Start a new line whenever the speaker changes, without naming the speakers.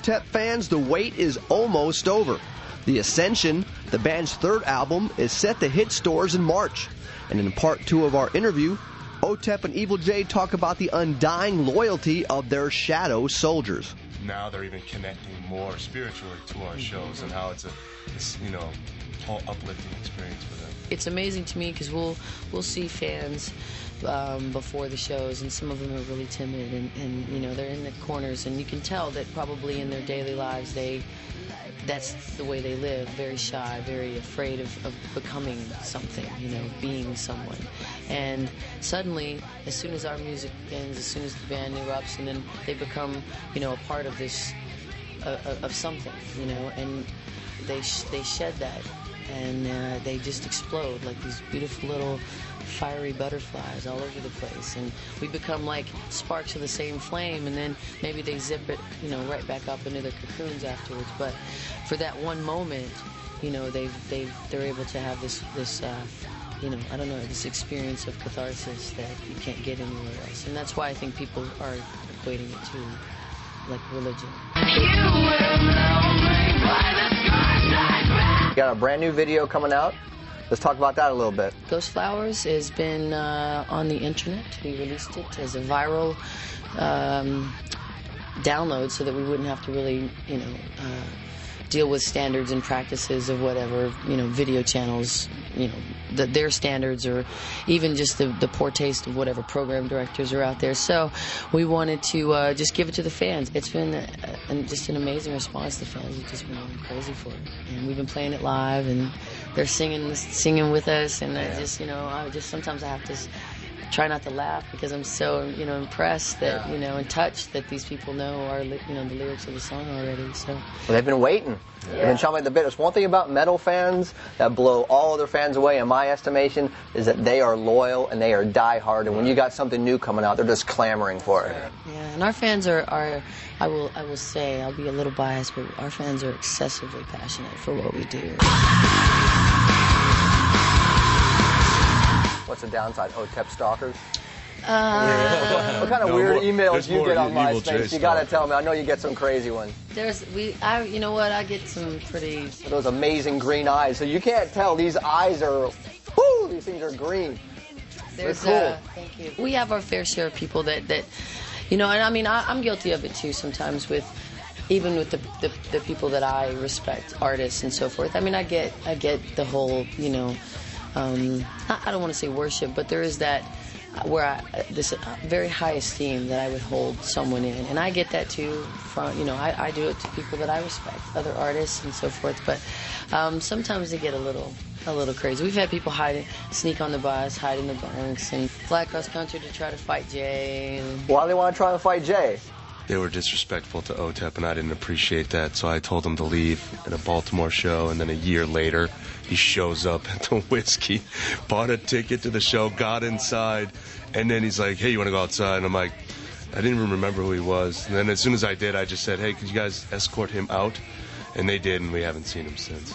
Otep fans, the wait is almost over. The Ascension, the band's third album, is set to hit stores in March. And in part 2 of our interview, Otep and Evil J talk about the undying loyalty of their shadow soldiers.
Now they're even connecting more spiritually to our shows, and how it's a whole uplifting experience for them.
It's amazing to me because we'll see fans before the shows, and some of them are really timid, and you know, they're in the corners, and you can tell that probably in their daily lives that's the way they live, very shy, very afraid of becoming something, you know, being someone. And suddenly, as soon as our music ends, as soon as the band erupts, and then they become, you know, a part of this, of something, you know, and they shed that, and they just explode like these beautiful little fiery butterflies all over the place, and we become like sparks of the same flame, and then maybe they zip it, you know, right back up into their cocoons afterwards. But for that one moment, you know, they're able to have this you know, I don't know, this experience of catharsis that you can't get anywhere else, and that's why I think people are equating it to like religion.
You got a brand new video coming out. Let's talk about that a little bit.
Ghost Flowers has been on the internet. We released it as a viral download so that we wouldn't have to really, you know, deal with standards and practices of whatever, you know, video channels, you know, their standards, or even just the poor taste of whatever program directors are out there. So we wanted to just give it to the fans. It's been just an amazing response. The fans have just been going crazy for it, and we've been playing it live, and they're singing with us, and I just, you know, sometimes I have to try not to laugh because I'm so, you know, impressed that, you know, and touched that these people know you know, the lyrics of the song already. So
well, they've been waiting. Yeah. They've been chomping at the bit. There's one thing about metal fans that blow all other fans away, in my estimation, is that they are loyal and they are diehard. And when you got something new coming out, they're just clamoring for it.
Yeah, and our fans are I will say, I'll be a little biased, but our fans are excessively passionate for what we do.
What's the downside? Otep stalkers? What kind of weird emails you get on MySpace? You gotta tell me. I know you get some crazy ones.
You know what? I get some pretty.
Those amazing green eyes. So you can't tell these eyes are. Whoo! These things are green. They're cool.
Thank you. We have our fair share of people that you know, and I mean, I'm guilty of it too sometimes even with the people that I respect, artists and so forth. I mean, I get the whole, you know. I don't want to say worship, but there is that where this very high esteem that I would hold someone in, and I get that too from, you know, I do it to people that I respect, other artists and so forth. But sometimes they get a little crazy. We've had people sneak on the bus, hide in the bunks, and fly across country to try to fight Jay.
Why do they want to try to fight Jay?
They were disrespectful to Otep, and I didn't appreciate that, so I told him to leave at a Baltimore show, and then a year later, he shows up at the Whiskey, bought a ticket to the show, got inside, and then he's like, hey, you want to go outside? And I'm like, I didn't even remember who he was. And then as soon as I did, I just said, hey, could you guys escort him out? And they did, and we haven't seen him since.